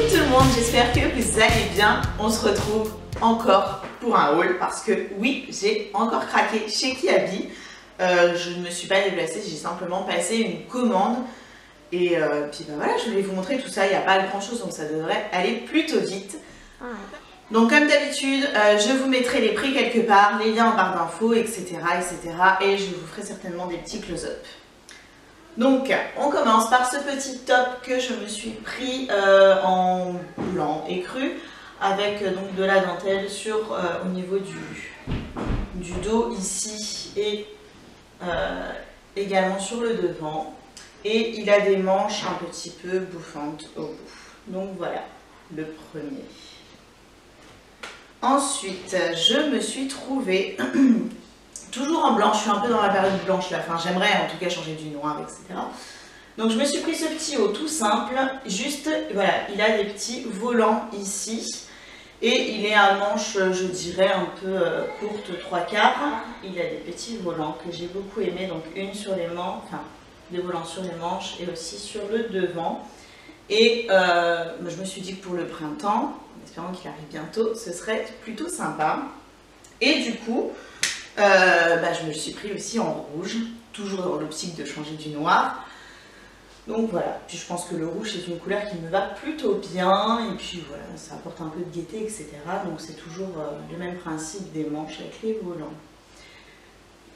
Coucou tout le monde, j'espère que vous allez bien. On se retrouve encore pour un haul parce que oui, j'ai encore craqué chez Kiabi. Je ne me suis pas déplacée, j'ai simplement passé une commande. Et puis bah voilà, je voulais vous montrer tout ça, il n'y a pas grand chose donc ça devrait aller plutôt vite. Donc comme d'habitude, je vous mettrai les prix quelque part, les liens en barre d'infos, etc., etc. Et je vous ferai certainement des petits close-up. Donc on commence par ce petit top que je me suis pris en blanc écru avec donc de la dentelle sur au niveau du dos ici et également sur le devant. Et il a des manches un petit peu bouffantes au bout. Donc voilà, le premier. Ensuite, je me suis trouvée, toujours en blanc, je suis un peu dans la période blanche là, enfin j'aimerais en tout cas changer du noir, etc. Donc je me suis pris ce petit haut tout simple, juste, voilà, il a des petits volants ici. Et il est à manche, je dirais, un peu courte, 3/4. Il a des petits volants que j'ai beaucoup aimé, donc une sur les manches, enfin des volants sur les manches et aussi sur le devant. Et je me suis dit que pour le printemps, en espérant qu'il arrive bientôt, ce serait plutôt sympa. Et du coup, je me le suis pris aussi en rouge, toujours dans l'optique de changer du noir. Donc voilà, puis je pense que le rouge c'est une couleur qui me va plutôt bien, et puis voilà, ça apporte un peu de gaieté, etc. Donc c'est toujours le même principe des manches avec les volants.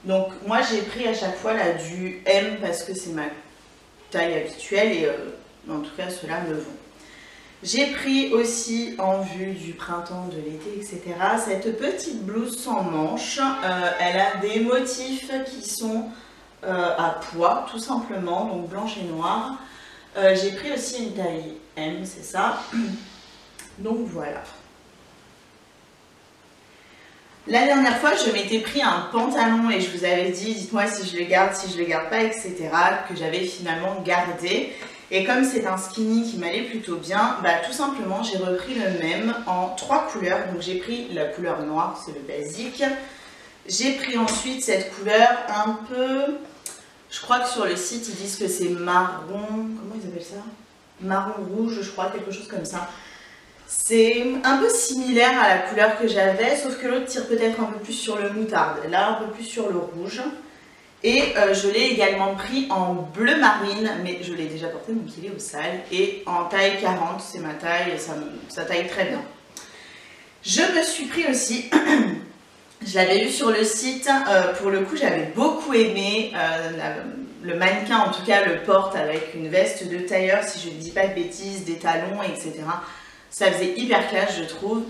Donc moi j'ai pris à chaque fois là du M parce que c'est ma taille habituelle, et en tout cas ceux-là me vont. J'ai pris aussi en vue du printemps, de l'été, etc. cette petite blouse sans manches. Elle a des motifs qui sont à pois tout simplement, donc blanche et noire. J'ai pris aussi une taille M, c'est ça. Donc voilà. La dernière fois je m'étais pris un pantalon et je vous avais dit dites-moi si je le garde, si je le garde pas, etc. que j'avais finalement gardé. Et comme c'est un skinny qui m'allait plutôt bien, tout simplement j'ai repris le même en 3 couleurs. Donc j'ai pris la couleur noire, c'est le basique. J'ai pris ensuite cette couleur un peu... Je crois que sur le site, ils disent que c'est marron... Comment ils appellent ça? Marron rouge, je crois, quelque chose comme ça. C'est un peu similaire à la couleur que j'avais, sauf que l'autre tire peut-être un peu plus sur le moutarde. Là, un peu plus sur le rouge. Et je l'ai également pris en bleu marine, mais je l'ai déjà porté, donc il est au sale. Et en taille 40, c'est ma taille, ça taille très bien. Je me suis pris aussi... Je l'avais vu sur le site, pour le coup j'avais beaucoup aimé, le mannequin en tout cas le porte avec une veste de tailleur, si je ne dis pas de bêtises, des talons, etc. Ça faisait hyper classe je trouve.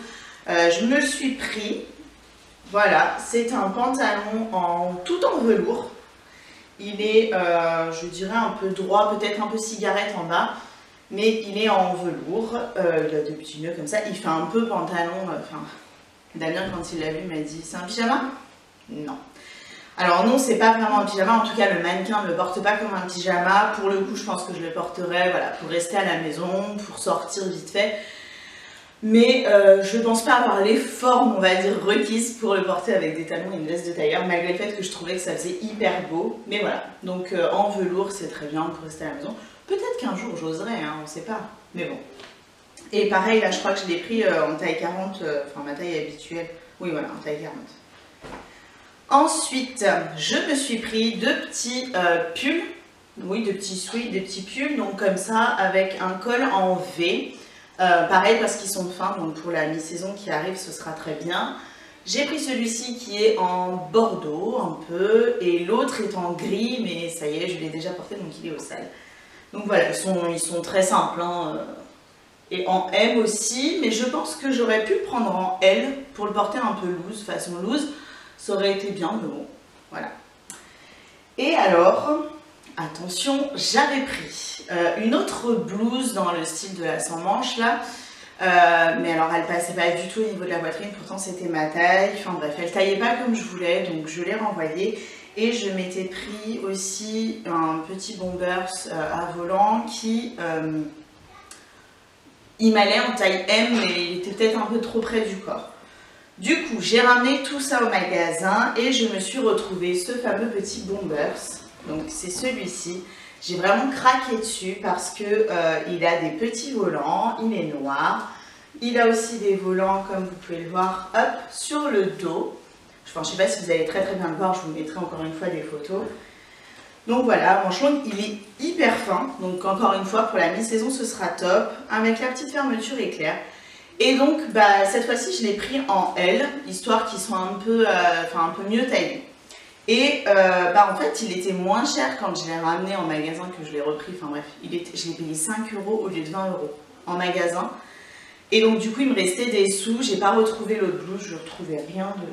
Je me le suis pris, voilà, c'est un pantalon tout en velours. Il est, je dirais un peu droit, peut-être un peu cigarette en bas, mais il est en velours, il a des petits nœuds comme ça, il fait un peu pantalon, Damien, quand il l'a vu, m'a dit « C'est un pyjama ?» Non. Alors non, c'est pas vraiment un pyjama. En tout cas, le mannequin ne le porte pas comme un pyjama. Pour le coup, je pense que je le porterai voilà, pour rester à la maison, pour sortir vite fait. Mais je ne pense pas avoir les formes, on va dire, requises pour le porter avec des talons et une veste de tailleur, malgré le fait que je trouvais que ça faisait hyper beau. Mais voilà, donc en velours, c'est très bien pour rester à la maison. Peut-être qu'un jour, j'oserai, hein, on ne sait pas. Mais bon. Et pareil, là, je crois que je l'ai pris en taille 40, enfin ma taille habituelle. Oui, voilà, en taille 40. Ensuite, je me suis pris 2 petits pulls. Oui, 2 petits sweats, des petits pulls, donc comme ça, avec un col en V. Pareil, parce qu'ils sont fins, donc pour la mi-saison qui arrive, ce sera très bien. J'ai pris celui-ci qui est en bordeaux, un peu, et l'autre est en gris, mais ça y est, je l'ai déjà porté, donc il est au sale. Donc voilà, ils sont très simples, hein. Et en M aussi, mais je pense que j'aurais pu le prendre en L pour le porter un peu loose, façon loose. Ça aurait été bien, mais bon, voilà. Et alors, attention, j'avais pris une autre blouse dans le style de la sans manches là. Mais alors elle passait pas du tout au niveau de la poitrine, pourtant c'était ma taille. Enfin bref, elle taillait pas comme je voulais, donc je l'ai renvoyée. Et je m'étais pris aussi un petit bombers à volant qui... il m'allait en taille M, mais il était peut-être un peu trop près du corps. Du coup, j'ai ramené tout ça au magasin et je me suis retrouvée ce fameux petit bombers. Donc c'est celui-ci. J'ai vraiment craqué dessus parce que il a des petits volants, il est noir. Il a aussi des volants, comme vous pouvez le voir, hop, sur le dos. Enfin, je ne sais pas si vous allez très bien le voir, je vous mettrai encore une fois des photos. Donc voilà, franchement, il est hyper fin. Donc encore une fois, pour la mi-saison, ce sera top. Avec la petite fermeture éclair. Et donc, cette fois-ci, je l'ai pris en L, histoire qu'il soit un peu mieux taillé. Et en fait, il était moins cher quand je l'ai ramené en magasin que je l'ai repris. Enfin bref, je l'ai payé 5 € au lieu de 20 € en magasin. Et donc du coup, il me restait des sous. J'ai pas retrouvé l'autre blouse, je retrouvais rien de...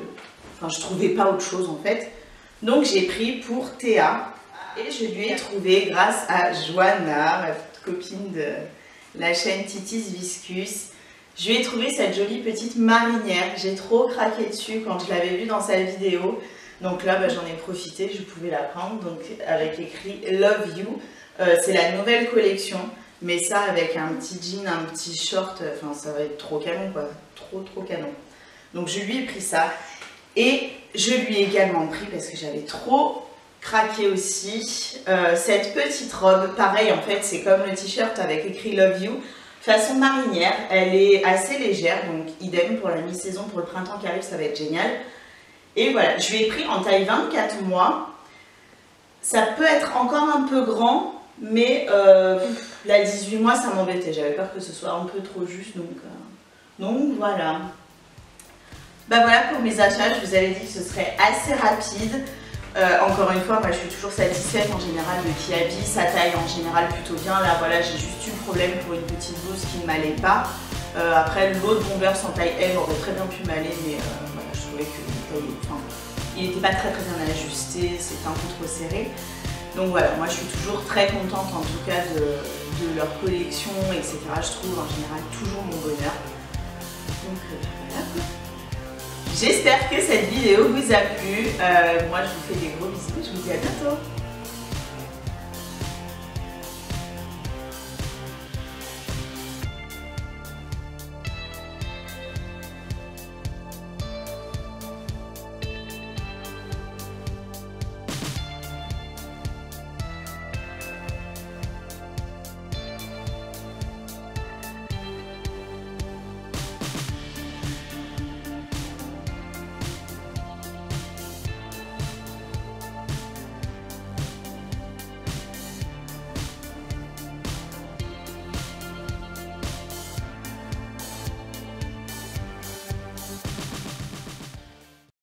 Enfin, je trouvais pas autre chose en fait. Donc j'ai pris pour Théa. Et je lui ai trouvé grâce à Joanna, ma copine de la chaîne Titis Viscus. Je lui ai trouvé cette jolie petite marinière. J'ai trop craqué dessus quand je l'avais vue dans sa vidéo. Donc là, j'en ai profité, je pouvais la prendre. Donc avec écrit Love You. C'est la nouvelle collection. Mais ça avec un petit jean, un petit short, enfin ça va être trop canon quoi. Trop canon. Donc je lui ai pris ça. Et je lui ai également pris, parce que j'avais trop craqué aussi, cette petite robe. Pareil en fait, c'est comme le t-shirt avec écrit Love You. Façon marinière, elle est assez légère, donc idem pour la mi-saison, pour le printemps qui arrive, ça va être génial. Et voilà, je lui ai pris en taille 24 mois. Ça peut être encore un peu grand, mais la 18 mois, ça m'embêtait. J'avais peur que ce soit un peu trop juste, donc voilà. Voilà pour mes achats, je vous avais dit que ce serait assez rapide. Encore une fois, moi je suis toujours satisfaite en général de Kiabi, ça taille en général plutôt bien. Là voilà, j'ai juste eu le problème pour une petite blouse qui ne m'allait pas. Après l'autre bomber en taille M aurait très bien pu m'aller, mais voilà, je trouvais qu'il n'était pas très bien ajusté, c'était un peu trop serré. Donc voilà, moi je suis toujours très contente en tout cas de leur collection, etc. Je trouve en général toujours mon bonheur. Donc voilà. J'espère que cette vidéo vous a plu. Moi, je vous fais des gros bisous. Je vous dis à bientôt.